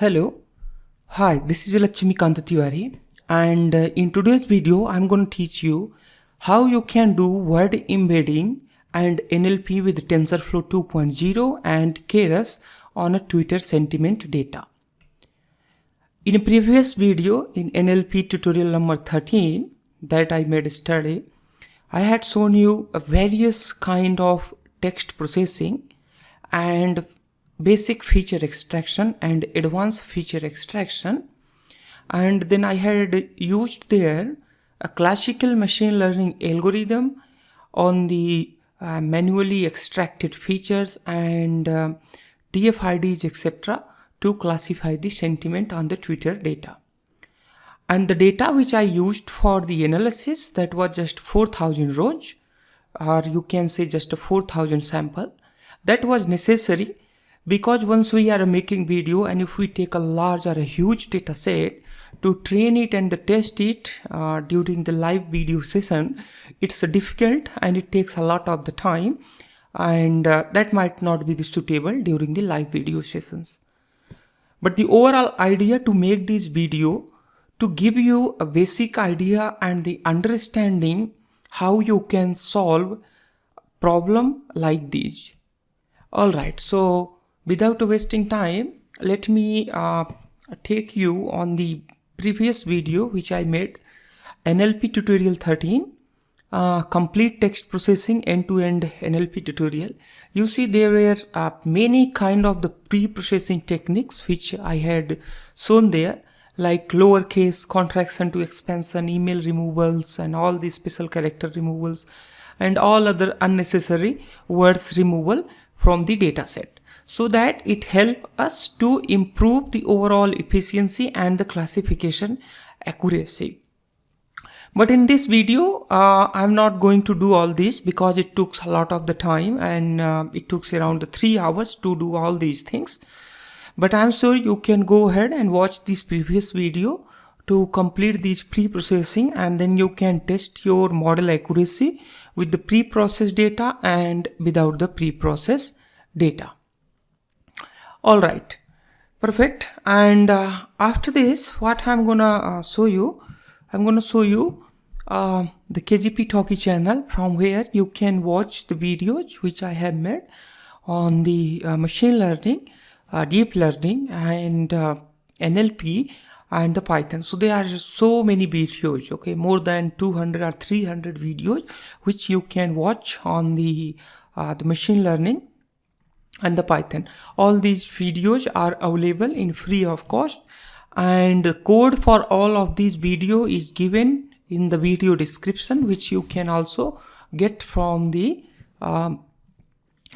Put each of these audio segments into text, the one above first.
Hello, hi, this is Lakshmikant Tiwari, and in today's video I'm going to teach you how you can do word embedding and NLP with TensorFlow 2.0 and Keras on a Twitter sentiment data. In a previous video in NLP tutorial number 13 that I made yesterday, I had shown you a various kind of text processing and basic feature extraction and advanced feature extraction, and then I had used there a classical machine learning algorithm on the manually extracted features and TF-IDs etc. to classify the sentiment on the Twitter data. And the data which I used for the analysis, that was just 4,000 rows, or you can say just a 4,000 sample. That was necessary because once we are making video, and if we take a large or a huge data set to train it and test it during the live video session, it's difficult and it takes a lot of the time, and that might not be suitable during the live video sessions. But the overall idea to make this video to give you a basic idea and the understanding how you can solve problem like this. Alright, so without wasting time, let me take you on the previous video which I made, NLP tutorial 13, complete text processing end-to-end NLP tutorial. You see there were many kind of the pre-processing techniques which I had shown there, like lowercase, contraction to expansion, email removals, and all these special character removals, and all other unnecessary words removal from the data set, so that it helps us to improve the overall efficiency and the classification accuracy. But in this video, I'm not going to do all this because it took a lot of the time, and it took around 3 hours to do all these things. But I'm sure you can go ahead and watch this previous video to complete this pre-processing, and then you can test your model accuracy with the pre-processed data and without the pre-processed data. Alright, perfect. And after this, what I'm gonna show you, I'm gonna show you the KGP Talkie channel, from where you can watch the videos which I have made on the machine learning, deep learning, and NLP and the Python. So there are so many videos, okay, more than 200 or 300 videos which you can watch on the machine learning and the Python. All these videos are available in free of cost, and the code for all of these video is given in the video description, which you can also get from the my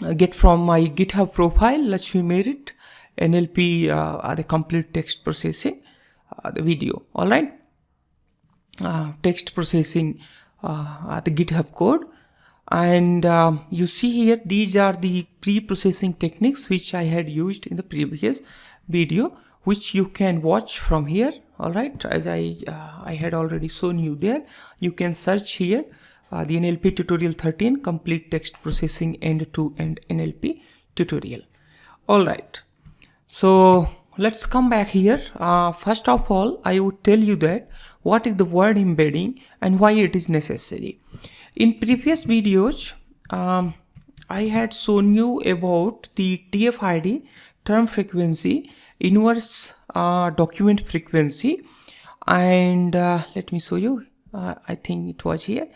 GitHub profile, Lakshmi Merit NLP, the complete text processing, the video. All right, text processing, the GitHub code. And you see here, these are the pre-processing techniques which I had used in the previous video, which you can watch from here. All right, as I had already shown you there, you can search here the NLP tutorial 13 complete text processing end-to-end NLP tutorial. All right, so let's come back here. First of all, I would tell you that what is the word embedding and why it is necessary. In previous videos, I had shown you about the TF-ID, term frequency, inverse document frequency, and let me show you. I think it was here.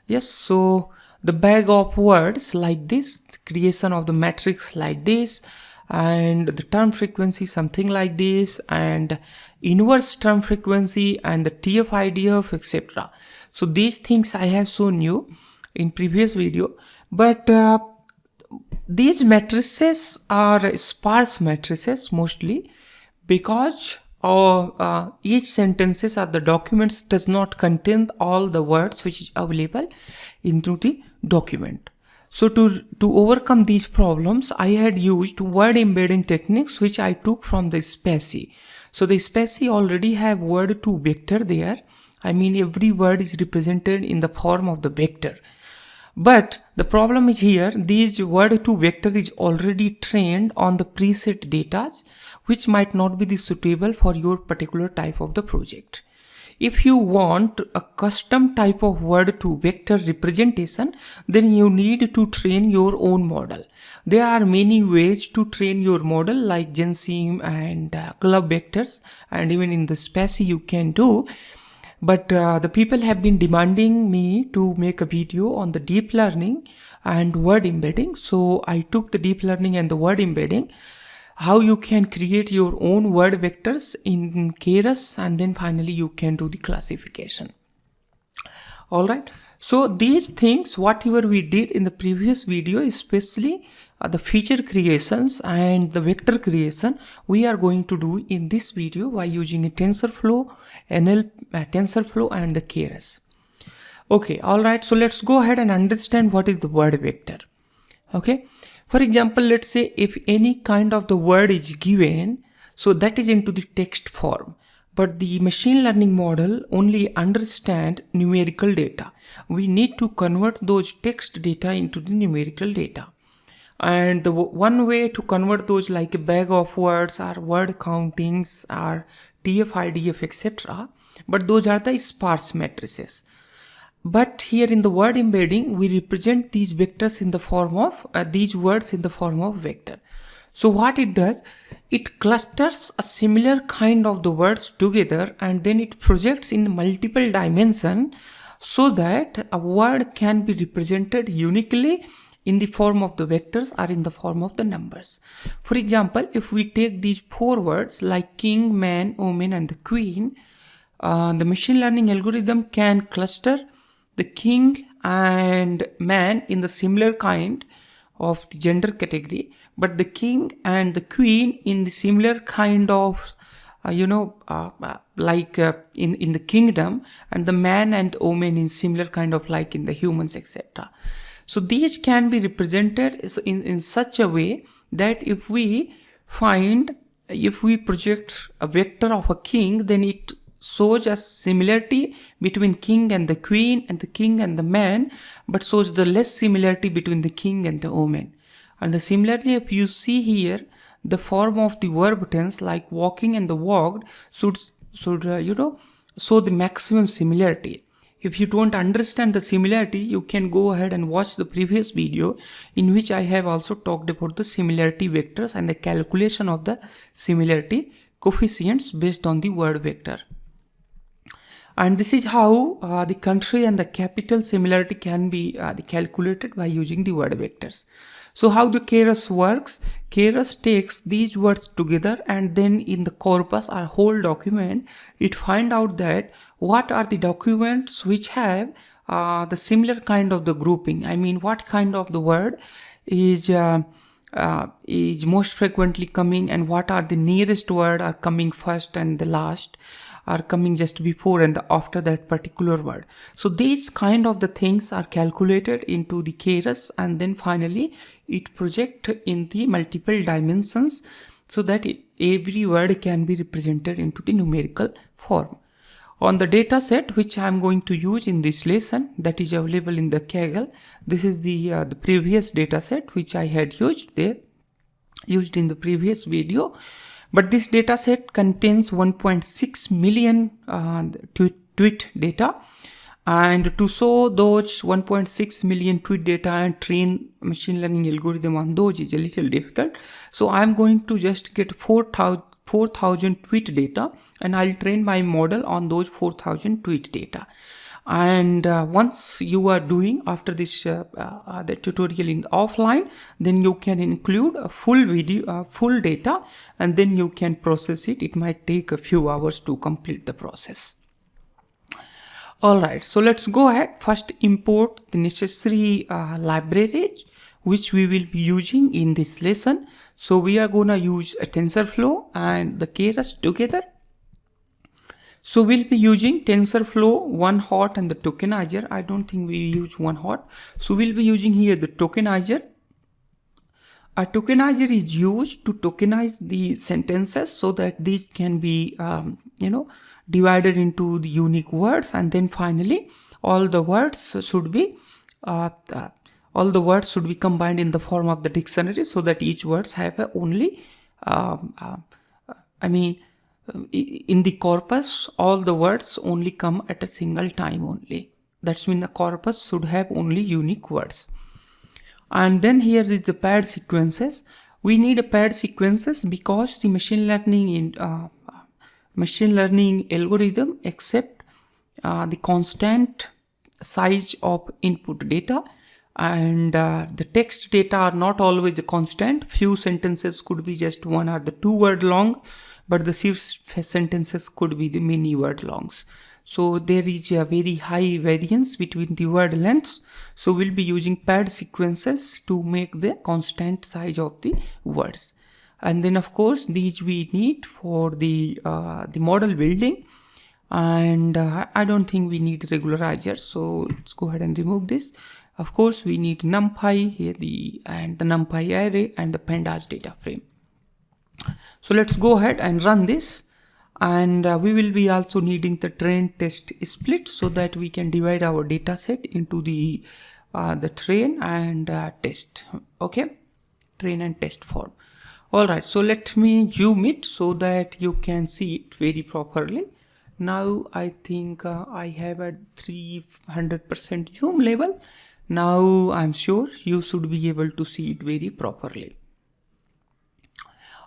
Yes, so the bag of words like this, creation of the matrix like this, and the term frequency something like this, and inverse term frequency, and the TF-ID of etc. So these things I have shown you in previous video, but these matrices are sparse matrices mostly, because each sentences or the documents does not contain all the words which is available into the document. So to overcome these problems, I had used word embedding techniques which I took from the Spatie. So the Spatie already have word to vector there. I mean, every word is represented in the form of the vector. But the problem is here, this word to vector is already trained on the preset data which might not be the suitable for your particular type of the project. If you want a custom type of word to vector representation, then you need to train your own model. There are many ways to train your model like Gensim and Club Vectors, and even in the Spatie you can do. But the people have been demanding me to make a video on the deep learning and word embedding. So I took the deep learning and the word embedding, how you can create your own word vectors in Keras, and then finally you can do the classification. Alright, so these things, whatever we did in the previous video, especially the feature creations and the vector creation, we are going to do in this video by using a TensorFlow, TensorFlow and the Keras. Okay, alright, so let's go ahead and understand what is the word vector. Okay, for example, let's say if any kind of the word is given, so that is into the text form, but the machine learning model only understand numerical data. We need to convert those text data into the numerical data. And the one way to convert those, like a bag of words or word countings or TF, IDF, etc. But those are the sparse matrices. But here in the word embedding, we represent these vectors in the form of these words in the form of vector. So what it does, it clusters a similar kind of the words together and then it projects in multiple dimensions so that a word can be represented uniquely in the form of the vectors or in the form of the numbers. For example, if we take these 4 words like king, man, woman and the queen, the machine learning algorithm can cluster the king and man in the similar kind of the gender category, but the king and the queen in the similar kind of in the kingdom, and the man and woman in similar kind of like in the humans, etc. So these can be represented in such a way that if we project a vector of a king, then it shows a similarity between king and the queen and the king and the man, but shows the less similarity between the king and the woman. And similarly, if you see here, the form of the verb tense like walking and the walked should show the maximum similarity. If you don't understand the similarity, you can go ahead and watch the previous video in which I have also talked about the similarity vectors and the calculation of the similarity coefficients based on the word vector. And this is how the country and the capital similarity can be calculated by using the word vectors. So how the Keras works, Keras takes these words together and then in the corpus or whole document, it finds out that what are the documents which have the similar kind of the grouping. I mean, what kind of the word is most frequently coming, and what are the nearest word are coming first and the last are coming just before and after that particular word. So these kind of the things are calculated into the Keras, and then finally it projects in the multiple dimensions so that every word can be represented into the numerical form. On the data set which I am going to use in this lesson, that is available in the Kaggle, this is the previous data set which I had used in the previous video. But this data set contains 1.6 million tweet data, and to show those 1.6 million tweet data and train machine learning algorithm on those is a little difficult. So I'm going to just get 4,000 tweet data, and I'll train my model on those 4,000 tweet data. And once you are doing after this the tutorial in offline, then you can include a full video, full data, and then you can process it. It might take a few hours to complete the process. Alright, so let's go ahead. First import the necessary libraries which we will be using in this lesson. So we are gonna use a TensorFlow and the Keras together. So we'll be using TensorFlow, OneHot and the tokenizer. I don't think we use OneHot. So we'll be using here the tokenizer. A tokenizer is used to tokenize the sentences so that these can be, divided into the unique words, and then finally all the words should be combined in the form of the dictionary so that each words have only in the corpus, all the words only come at a single time only. That's mean the corpus should have only unique words. And then here is the paired sequences. We need a paired sequences because the machine learning algorithm accept the constant size of input data, and the text data are not always the constant. Few sentences could be just 1 or the 2 word long, but the few sentences could be the many word longs. So there is a very high variance between the word lengths. So we'll be using paired sequences to make the constant size of the words. And then of course these we need for the model building. And I don't think we need regularizers. So let's go ahead and remove this. Of course we need NumPy here, the NumPy array and the pandas data frame. So let's go ahead and run this. And we will be also needing the train test split so that we can divide our data set into the train and test. Okay, train and test form. All right, so let me zoom it so that you can see it very properly. Now I think I have a 300% zoom level. Now I'm sure you should be able to see it very properly.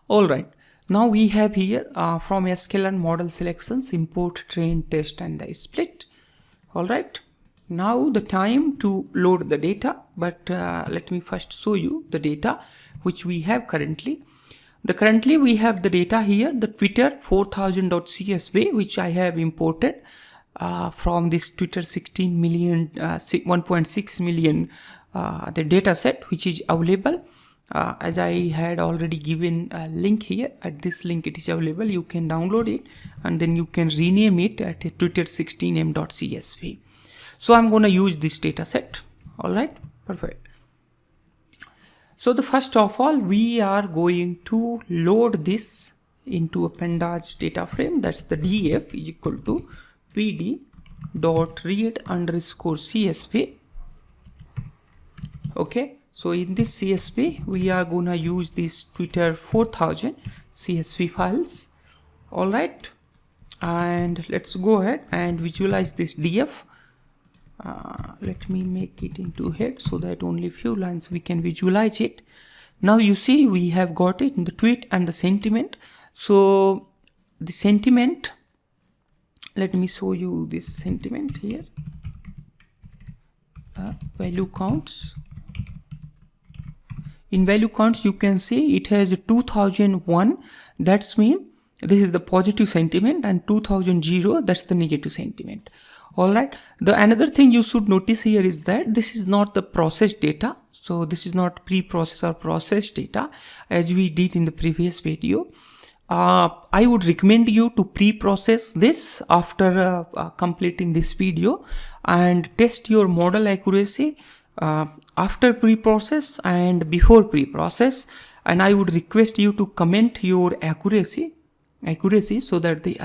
All right. Now we have here from sklearn model selections, import, train, test and the split. All right. Now the time to load the data, but let me first show you the data which we have currently. Currently we have the data here, the Twitter 4000.csv, which I have imported from this Twitter 16 million, 1.6 million the data set which is available. As I had already given a link here, at this link it is available. You can download it and then you can rename it at Twitter 16m.csv. So I'm going to use this data set. All right, perfect. So the first of all, we are going to load this into a pandas data frame. That's the df is equal to pd.read_csv. Okay. So in this CSV, we are gonna use this Twitter 4000 CSV files. All right, and let's go ahead and visualize this df. Let me make it into head so that only few lines we can visualize it. Now you see we have got it in the tweet and the sentiment. So the sentiment, let me show you this sentiment here. Value counts. In value counts, you can see it has 2001. That's mean this is the positive sentiment, and 2000, that's the negative sentiment. All right. The another thing you should notice here is that this is not the processed data. So this is not pre-processed or processed data as we did in the previous video. I would recommend you to pre-process this after completing this video and test your model accuracy after pre-process and before pre-process, and I would request you to comment your accuracy so that the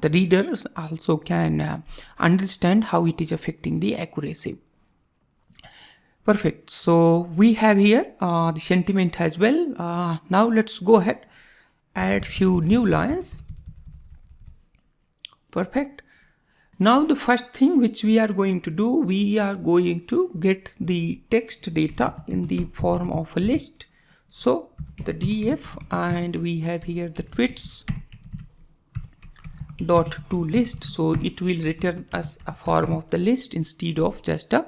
the readers also can understand how it is affecting the accuracy. Perfect. So we have here the sentiment as well. Now let's go ahead, add few new lines. Perfect. Now the first thing which we are going to do, we are going to get the text data in the form of a list. So the df, and we have here the tweets dot to list. So it will return us a form of the list instead of just the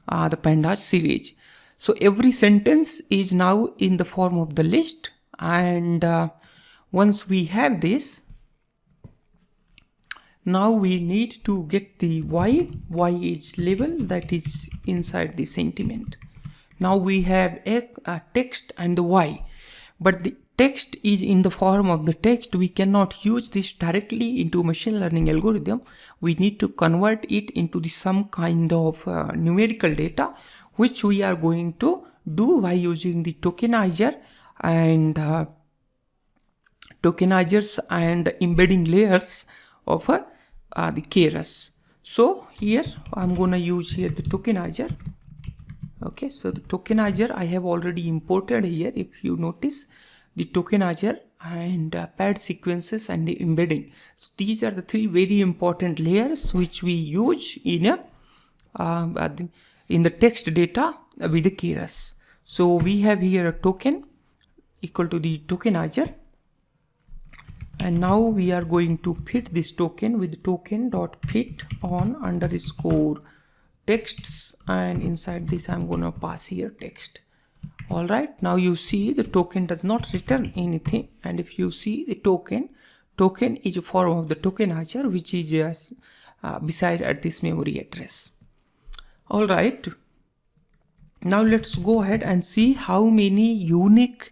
pandas series. So every sentence is now in the form of the list, and once we have this, now we need to get the y is label that is inside the sentiment. Now we have a text and the y, but the text is in the form of the text. We cannot use this directly into machine learning algorithm. We need to convert it into some kind of numerical data, which we are going to do by using the tokenizer and tokenizers and embedding layers of the Keras. So here I'm gonna use here the tokenizer. Okay, so the tokenizer I have already imported here. If you notice the tokenizer, and paired sequences and embedding. So these are the three very important layers which we use in the text data with the Keras. So we have here a token equal to the tokenizer, and now we are going to fit this token with token.fit on underscore texts, and inside this I'm gonna pass here text. All right, now you see the token does not return anything, and if you see the token is a form of the tokenizer which is just beside at this memory address. All right, now let's go ahead and see how many unique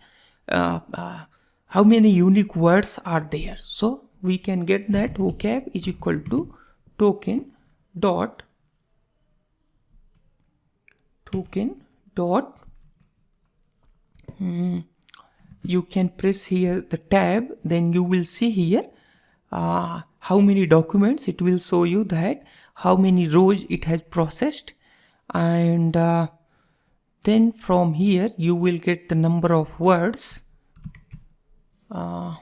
words are there. So we can get that vocab is equal to token dot you can press here the tab, then you will see here how many documents. It will show you that how many rows it has processed, and then from here you will get the number of words. Let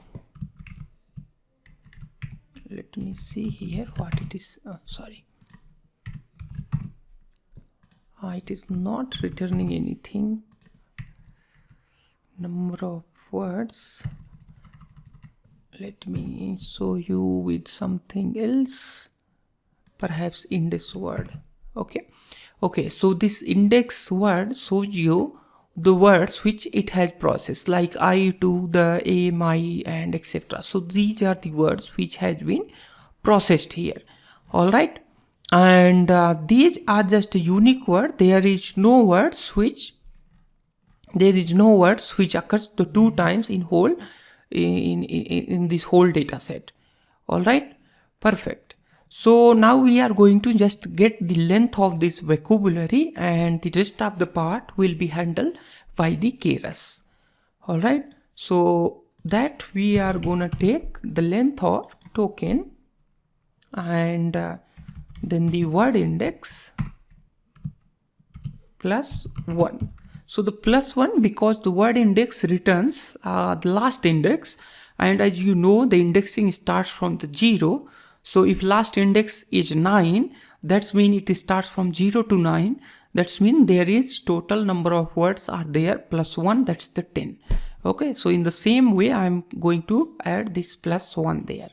me see here what it is. Sorry, it is not returning anything. Number of words. Let me show you with something else, perhaps index word. Okay, so this index word shows you the words which it has processed, like I, to, the, a, my, and etc. So these are the words which has been processed here. All right, and these are just a unique word. There is no words which occurs the two times in whole in this whole data set. All right, perfect. So now we are going to just get the length of this vocabulary, and the rest of the part will be handled by the Keras. All right, so that we are gonna take the length of token and then the word index plus 1. So the plus 1 because the word index returns the last index, and as you know the indexing starts from the 0. So if last index is 9, that's mean it starts from 0 to 9. That's mean there is total number of words are there plus 1, that's the 10. Okay, so in the same way I'm going to add this plus 1 there.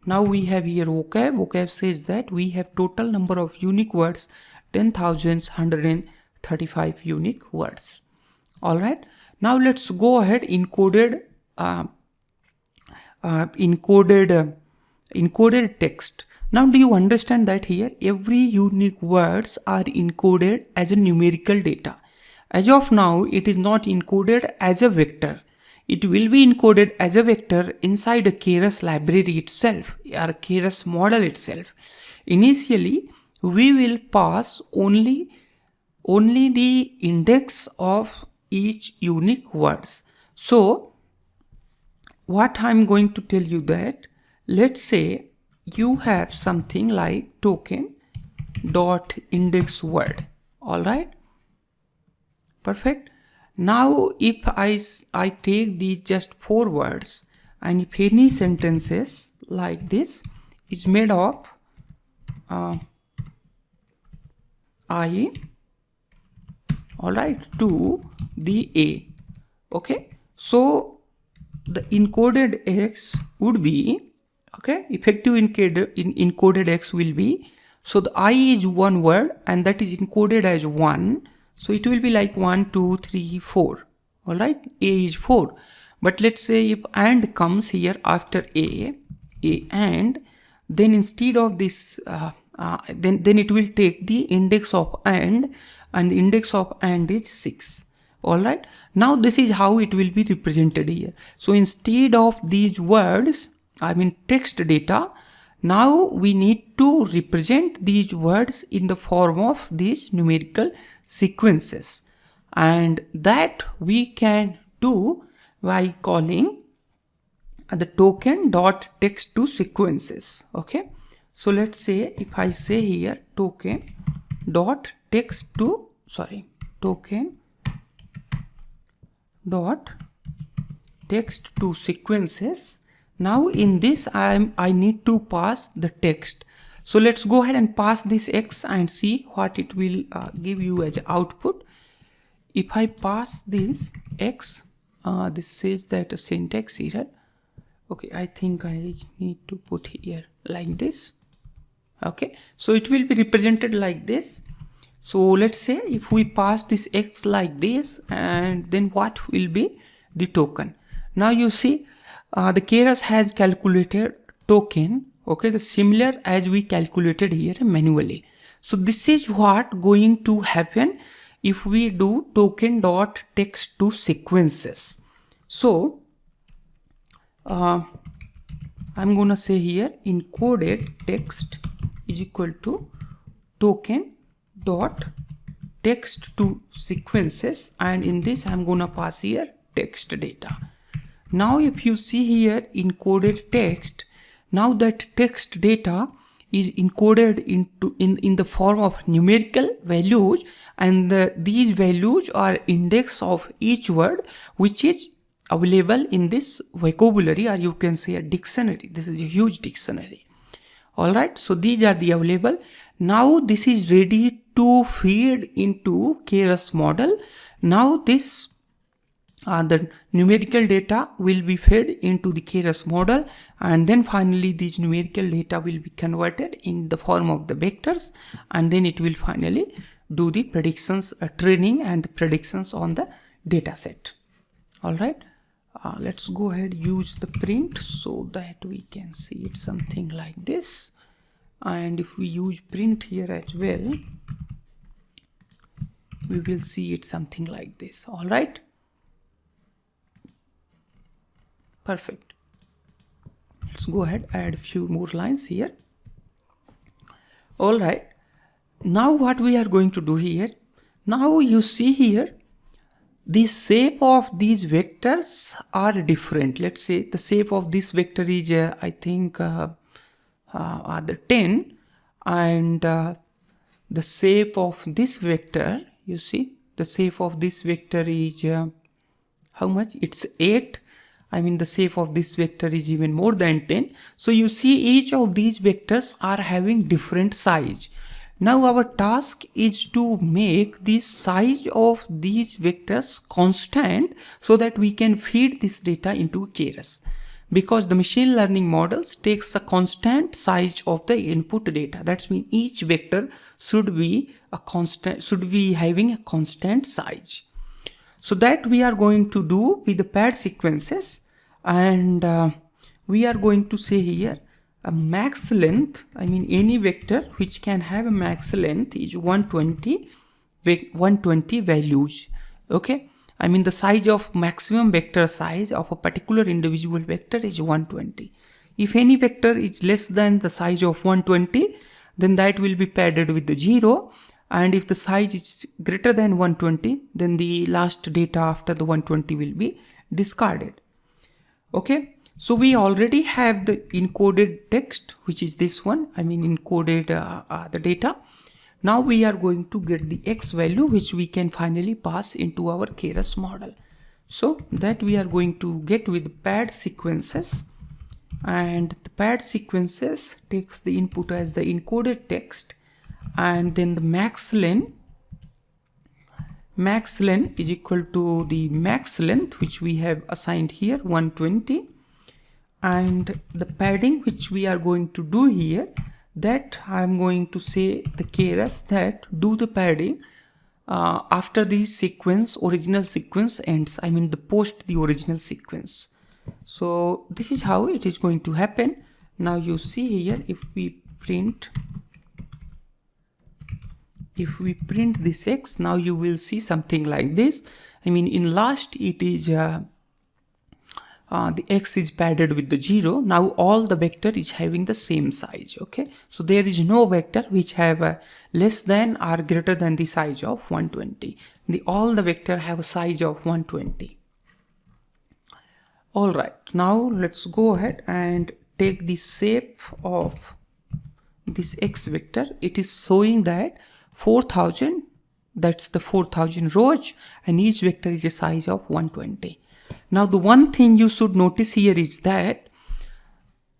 Now we have here vocab. Vocab says that we have total number of unique words 10,135 unique words. All right, now let's go ahead encoded text. Now do you understand that here every unique words are encoded as a numerical data. As of now it is not encoded as a vector. It will be encoded as a vector inside a Keras library itself or Keras model itself. Initially we will pass only the index of each unique words. So what I'm going to tell you that, let's say you have something like token dot index word. All right, perfect. Now if I take these just 4 words, and if any sentences like this is made of I, all right, to the A. Okay, so the encoded X would be, okay, effective encoded X will be, so the I is one word and that is encoded as 1. So it will be like 1, 2, 3, 4. All right, A is 4. But let's say if AND comes here after A and, then instead of this, then it will take the index of and the index of AND is 6. All right, now this is how it will be represented here. So instead of these words, I mean text data, now we need to represent these words in the form of these numerical sequences, and that we can do by calling the token dot text to sequences. Okay, so let's say if I say here token dot text to token dot text to sequences. Now in this I need to pass the text. So let's go ahead and pass this X and see what it will give you as output. If I pass this X, this says that a syntax error. Okay, I think I need to put here like this. Okay, so it will be represented like this. So let's say if we pass this X like this, and then what will be the token? Now you see the Keras has calculated token, okay, the similar as we calculated here manually. So this is what going to happen if we do token dot text to sequences. So I'm gonna say here encoded text is equal to token dot text to sequences, and in this I'm gonna pass here text data. Now if you see here encoded text, now that text data is encoded into in the form of numerical values, and these values are index of each word which is available in this vocabulary, or you can say a dictionary. This is a huge dictionary. All right, so these are the available. Now this is ready to feed into Keras model. Now this the numerical data will be fed into the Keras model, and then finally these numerical data will be converted in the form of the vectors, and then it will finally do the predictions, training and the predictions on the data set. All right, let's go ahead use the print so that we can see it something like this. And if we use print here as well, we will see it something like this. All right, perfect. Let's go ahead, add a few more lines here. All right, now what we are going to do here, now you see here the shape of these vectors are different. Let's say the shape of this vector is I think the 10, and the shape of this vector, you see the shape of this vector is how much? It's 8. I mean the shape of this vector is even more than 10. So you see each of these vectors are having different size. Now our task is to make the size of these vectors constant so that we can feed this data into Keras, because the machine learning models takes a constant size of the input data. That means each vector should be having a constant size. So that we are going to do with the paired sequences, and we are going to say here a max length. I mean any vector which can have a max length is 120 values. Okay, I mean the size of maximum vector size of a particular individual vector is 120. If any vector is less than the size of 120, then that will be padded with the 0, and if the size is greater than 120, then the last data after the 120 will be discarded. Okay, so we already have the encoded text, which is this one. I mean encoded the data. Now we are going to get the X value which we can finally pass into our Keras model. So that we are going to get with paired sequences, and the paired sequences takes the input as the encoded text, and then the max length is equal to the max length which we have assigned here 120, and the padding which we are going to do here, that I am going to say the Keras that do the padding after the original sequence ends. I mean the post the original sequence. So this is how it is going to happen. Now you see here, if we print this X, now you will see something like this. I mean in last it is the X is padded with the 0. Now all the vector is having the same size. Okay, so there is no vector which have less than or greater than the size of 120. All the vector have a size of 120. All right, now let's go ahead and take the shape of this X vector. It is showing that 4000, that's the 4000 rows, and each vector is a size of 120. Now the one thing you should notice here is that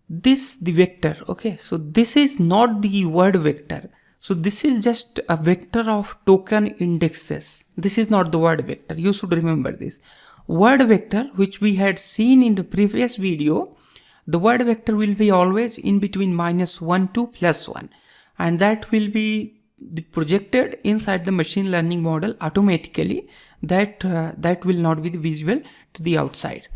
the vector, okay, so this is not the word vector. So this is just a vector of token indexes. This is not the word vector. You should remember this. Word vector, which we had seen in the previous video, the word vector will be always in between -1 to +1, and that will be projected inside the machine learning model automatically. That will not be visible to the outside.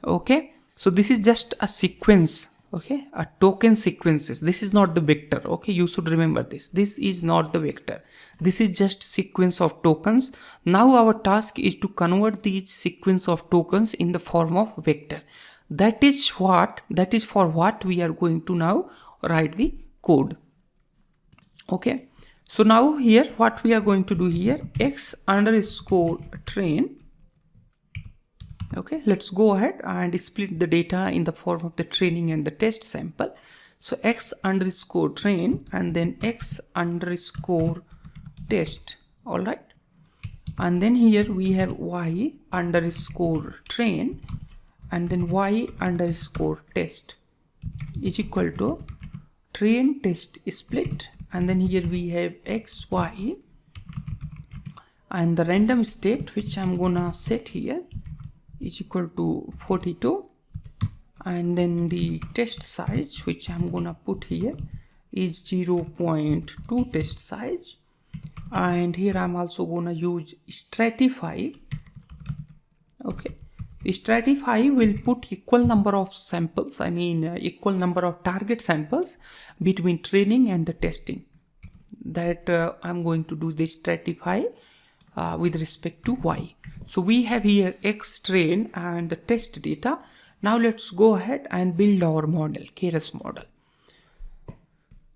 Okay, so this is just a sequence, okay, a token sequences. This is not the vector. Okay, you should remember this is not the vector. This is just sequence of tokens. Now our task is to convert these sequence of tokens in the form of vector. That is for what we are going to now write the code. Okay, so now here what we are going to do here, x_train. Okay, let's go ahead and split the data in the form of the training and the test sample. So x_train and then x_test. all right, and then here we have y_train and then y_test is equal to train test split, and then here we have xy and the random state which I'm gonna set here is equal to 42, and then the test size which I'm gonna put here is 0.2 test size, and here I'm also gonna use stratify. Okay, stratify will put equal number of samples, equal number of target samples between training and the testing. That I'm going to do the stratify with respect to y. So we have here x train and the test data. Now let's go ahead and build our model, Keras model.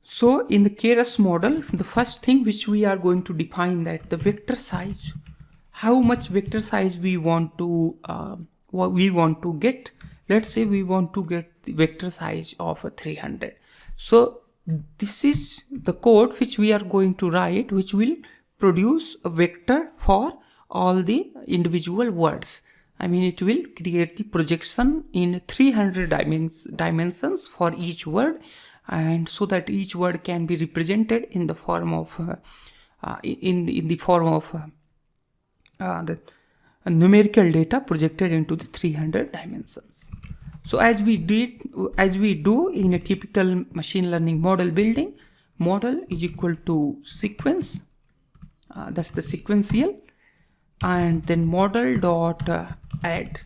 So in the Keras model, the first thing which we are going to define that the vector size, how much vector size we want to get. Let's say we want to get the vector size of 300. So this is the code which we are going to write, which will produce a vector for all the individual words. It will create the projection in 300 dimensions for each word, and so that each word can be represented in the form of the numerical data projected into the 300 dimensions. So as we do in a typical machine learning model building, model is equal to sequence, that's the sequential, and then model dot add.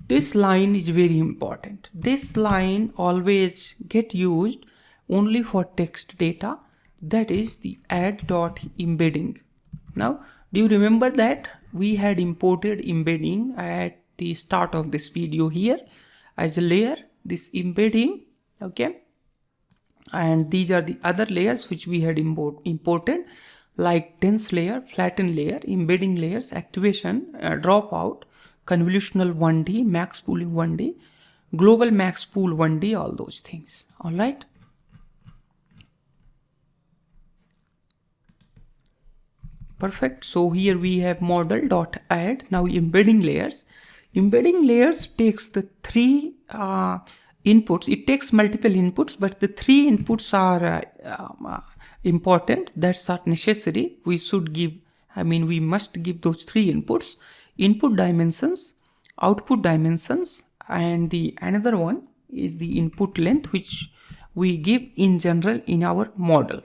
This line is very important. This line always get used only for text data, that is the add dot embedding. Now do you remember that we had imported embedding at the start of this video here as a layer, this embedding, okay, and these are the other layers which we had imported, like dense layer, flatten layer, embedding layers, activation, dropout, convolutional 1D, max pooling 1D, global max pool 1D, all those things. All right. Perfect. So here we have model dot add. Now embedding layers. Embedding layers takes the three inputs. It takes multiple inputs, but the three inputs are important. That's not necessary. We should give, we must give those three inputs: input dimensions, output dimensions, and the another one is the input length, which we give in general in our model.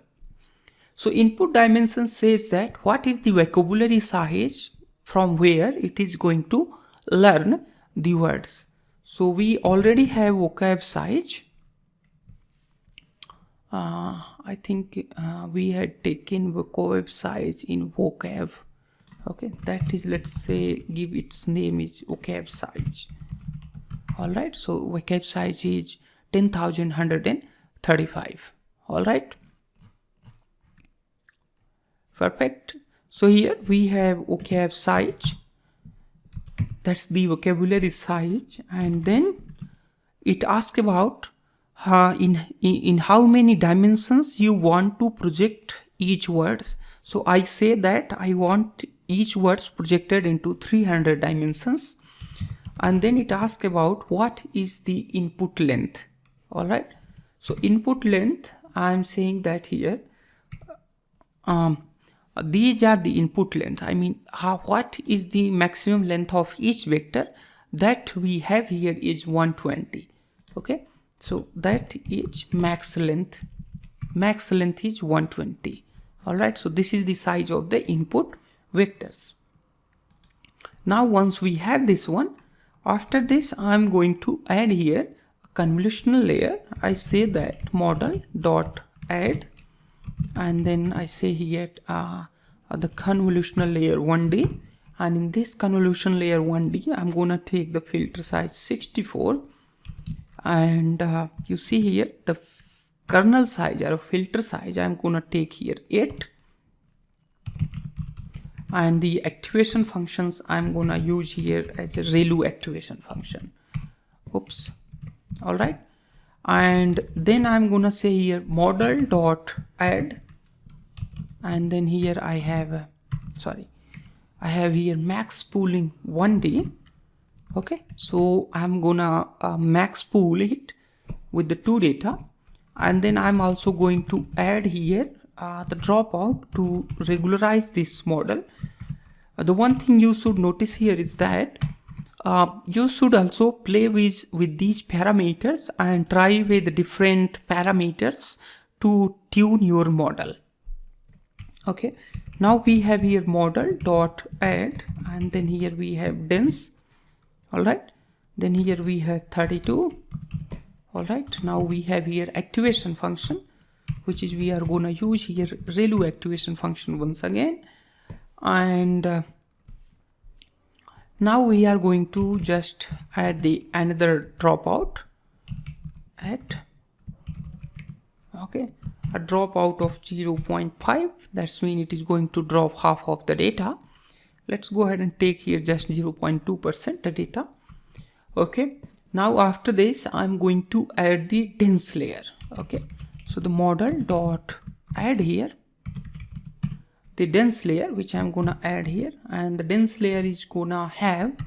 So input dimension says that what is the vocabulary size from where it is going to learn the words. So we already have vocab size. I think we had taken vocab size in vocab. Okay, that is, let's say, give its name is vocab size. All right, so vocab size is 10,135. all right. Perfect. So here we have vocab size, that's the vocabulary size, and then it asks about in how many dimensions you want to project each words. So I say that I want each words projected into 300 dimensions. and then it asks about what is the input length. All right, so input length, I'm saying that here these are the input length. I mean, what is the maximum length of each vector that we have here is 120. Okay, so that is max length. Max length is 120. All right, so this is the size of the input vectors. Now once we have this one, after this I'm going to add here a convolutional layer. I say that model dot add, and then I say here the convolutional layer 1D, and in this convolution layer 1D I'm gonna take the filter size 64, and you see here the kernel size or filter size I'm gonna take here 8, and the activation functions I'm gonna use here as a ReLU activation function. Oops. All right, and then I'm gonna say here model dot add, and then here I have I have here max pooling 1D. Okay, so I'm gonna max pool it with the two data, and then I'm also going to add here the dropout to regularize this model. The one thing you should notice here is that you should also play with these parameters and try with different parameters to tune your model. Okay, now we have here model dot add, and then here we have dense. All right, then here we have 32. All right, now we have here activation function, which is we are gonna use here ReLU activation function once again, and now we are going to just add the another dropout at a dropout of 0.5. That's mean it is going to drop half of the data. Let's go ahead and take here just 0.2% the data. Okay, now after this I'm going to add the dense layer. Okay, so the model dot add here the dense layer, which I'm gonna add here, and the dense layer is gonna have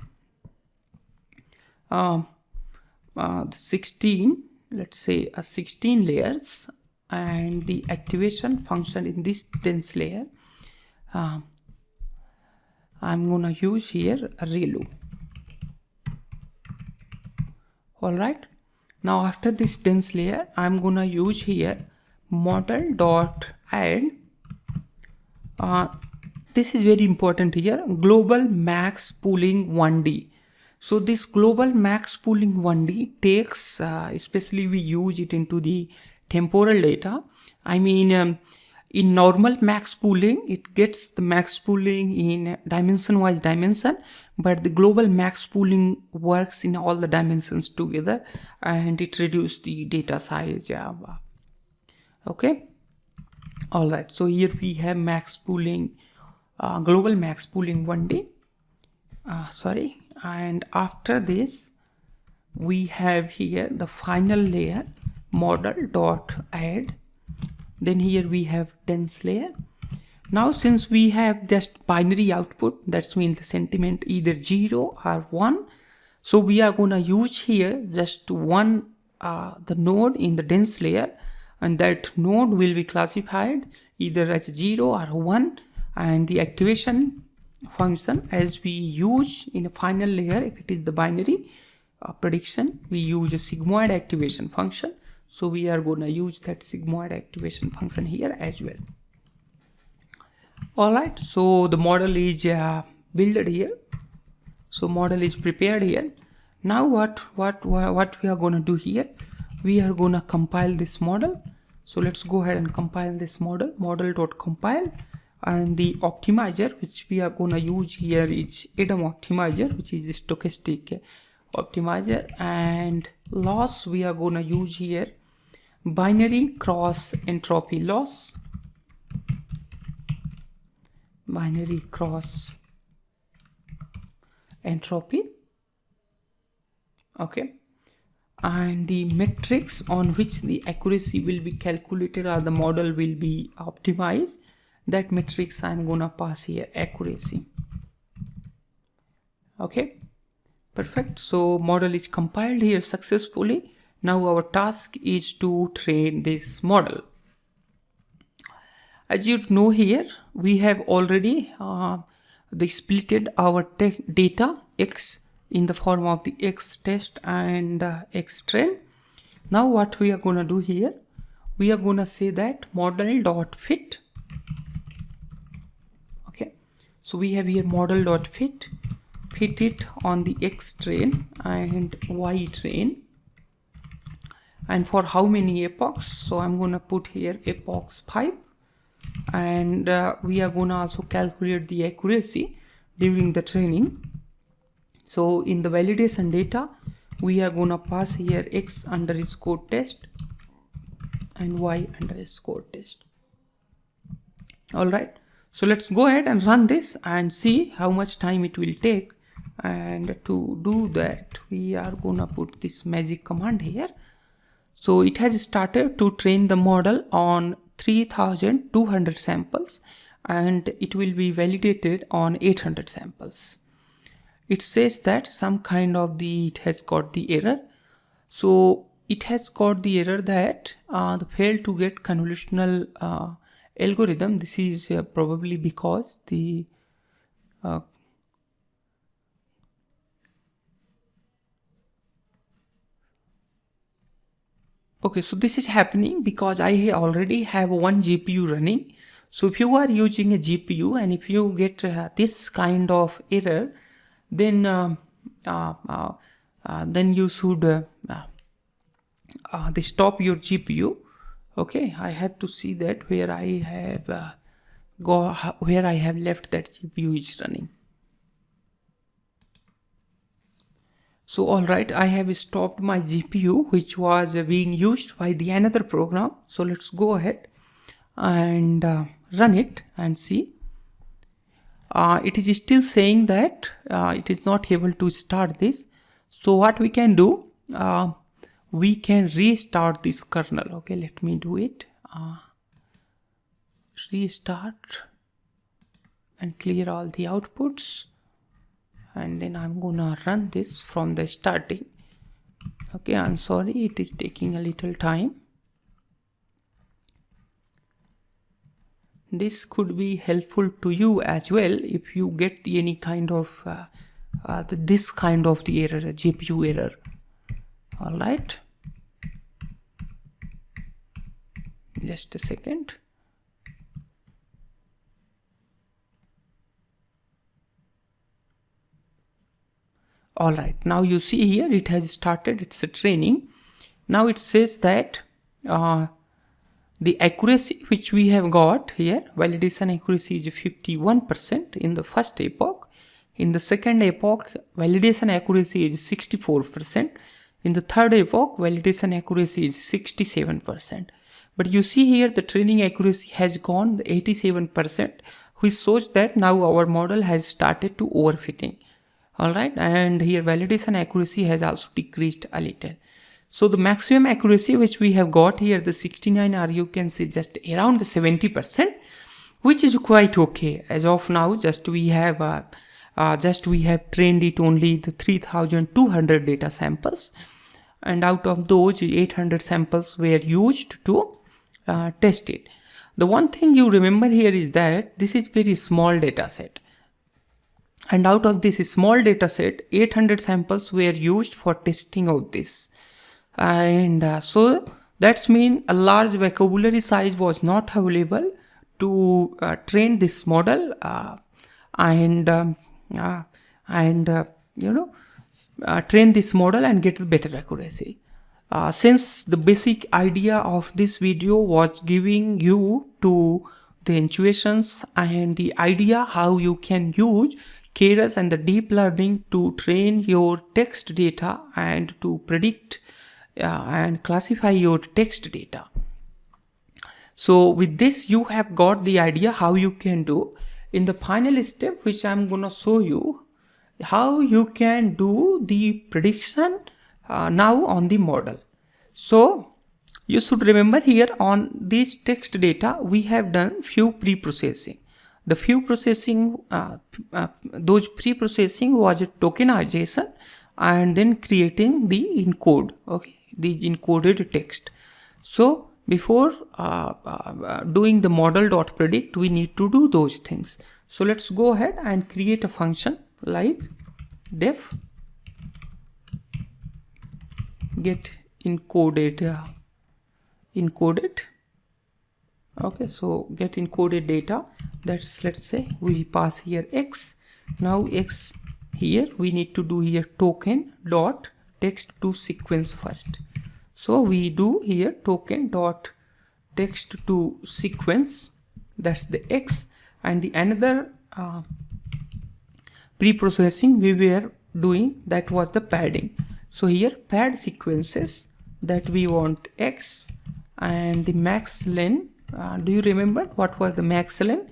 16, let's say 16 layers, and the activation function in this dense layer I'm gonna use here a ReLU. All right, now after this dense layer I'm gonna use here model dot add. This is very important here, global max pooling 1D. So this global max pooling 1D takes especially we use it into the temporal data. I mean, in normal max pooling it gets the max pooling in dimension wise dimension, but the global max pooling works in all the dimensions together, and it reduces the data size. Okay, all right, so here we have max pooling, global max pooling 1D, and after this we have here the final layer model dot add, then here we have dense layer. Now since we have just binary output, that means the sentiment either 0 or 1, so we are gonna use here just one the node in the dense layer, and that node will be classified either as 0 or 1, and the activation function as we use in a final layer, if it is the binary prediction, we use a sigmoid activation function, so we are going to use that sigmoid activation function here as well. All right, so the model is built here, so model is prepared here. Now what we are going to do here, we are going to compile this model. So let's go ahead and compile this model, model.compile, and the optimizer which we are going to use here is ADAM optimizer, which is stochastic optimizer, and loss we are going to use here binary cross entropy loss, binary cross entropy. Okay, and the metrics on which the accuracy will be calculated or the model will be optimized, that metrics I'm gonna pass here accuracy. Okay, Perfect. So model is compiled here successfully. Now our task is to train this model. As you know here, we have already splitted our data x in the form of the x test and x train. Now what we are going to do here, we are going to say that model dot fit. Okay, so we have here model dot fit it on the x train and y train, and for how many epochs. So I'm going to put here epochs 5, and we are going to also calculate the accuracy during the training. So in the validation data, we are going to pass here x underscore test and y underscore test. All right, so let's go ahead and run this and see how much time it will take. And to do that, we are going to put this magic command here. So it has started to train the model on 3200 samples, and it will be validated on 800 samples. It says that some kind of it has got the error. So it has got the error that the failed to get convolutional algorithm. This is probably because the okay, so this is happening because I already have one GPU running. So if you are using a GPU and if you get this kind of error, then you should stop your GPU. Okay, I have to see that where I have left that GPU is running. So alright, I have stopped my GPU which was being used by the another program. So let's go ahead and run it and see. It is still saying that it is not able to start this. So what we can do, we can restart this kernel. Okay, let me do it. Restart and clear all the outputs. And then I'm gonna run this from the starting. Okay, I'm sorry, it is taking a little time. This could be helpful to you as well if you get any kind of this kind of the error, a GPU error. All right, just a second. All right, now you see here it has started its training. Now it says that the accuracy which we have got here, validation accuracy is 51% in the first epoch. In the second epoch, validation accuracy is 64%. In the third epoch, validation accuracy is 67%. But you see here the training accuracy has gone 87%, which shows that now our model has started to overfitting. All right, and here validation accuracy has also decreased a little. So the maximum accuracy which we have got here, the 69, or you can say just around the 70%, which is quite okay as of now. Just we have trained it only the 3200 data samples, and out of those 800 samples were used to test it. The one thing you remember here is that this is very small data set. And out of this small data set, 800 samples were used for testing of this. And so that's mean a large vocabulary size was not available to train this model train this model and get better accuracy. Since the basic idea of this video was giving you to the intuitions and the idea how you can use Keras and the deep learning to train your text data and to predict and classify your text data. So with this you have got the idea how you can do. In the final step, which I'm gonna show you how you can do the prediction now on the model. So you should remember here on this text data we have done few pre-processing. The few processing, those pre-processing was a tokenization and then creating the encode, okay, the encoded text. So before doing the model.predict, we need to do those things. So let's go ahead and create a function like def get encoded okay, so get encoded data. That's, let's say we pass here x. Now x here we need to do here token dot text to sequence first. So we do here token dot text to sequence, that's the x, and the another pre-processing we were doing, that was the padding. So here pad sequences, that we want x, and the max len, do you remember what was the max len?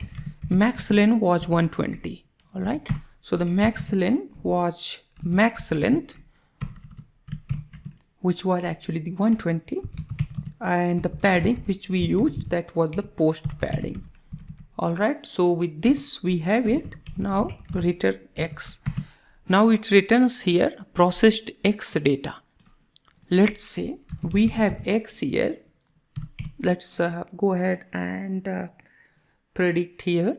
Max len was 120. All right, so the max len was max length, which was actually the 120, and the padding which we used, that was the post padding. All right, so with this we have it. Now return x. Now it returns here processed x data. Let's say we have x here. Let's go ahead and predict here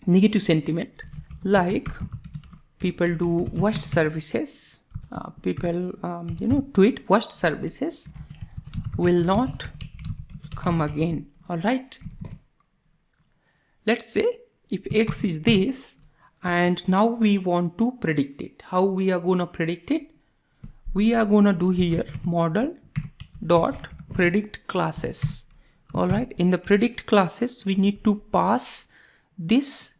negative sentiment, like people do worst services, people tweet worst services will not come again. All right, let's say if x is this, and now we want to predict it. How we are gonna predict it? We are gonna do here model dot predict classes. All right, in the predict classes we need to pass this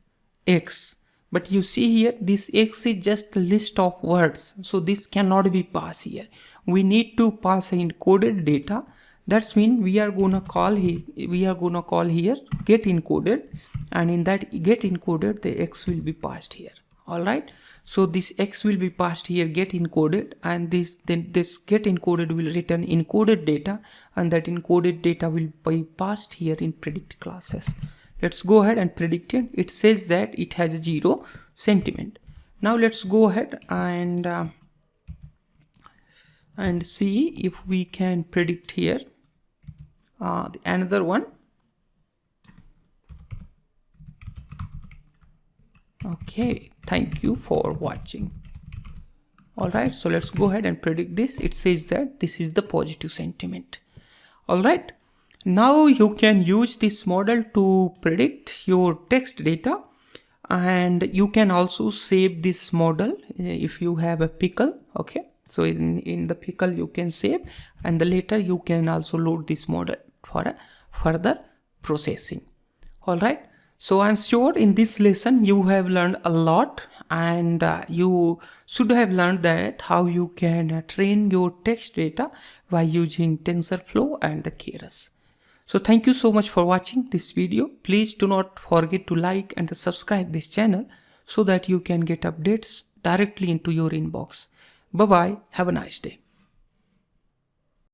x, but you see here this x is just a list of words, so this cannot be passed here. We need to pass encoded data. That's mean we are gonna call here get encoded, and in that get encoded the x will be passed here. All right, so this x will be passed here get encoded, and this get encoded will return encoded data, and that encoded data will be passed here in predict classes. Let's go ahead and predict it. It says that it has 0 sentiment. Now let's go ahead and see if we can predict here another one. Okay, thank you for watching. All right, so let's go ahead and predict this. It says that this is the positive sentiment. All right, now you can use this model to predict your text data, and you can also save this model if you have a pickle. Okay, so in the pickle you can save, and later you can also load this model for a further processing. All right, so I'm sure in this lesson you have learned a lot, and you should have learned that how you can train your text data by using TensorFlow and the Keras. So thank you so much for watching this video. Please do not forget to like and subscribe this channel so that you can get updates directly into your inbox. Bye bye. Have a nice day.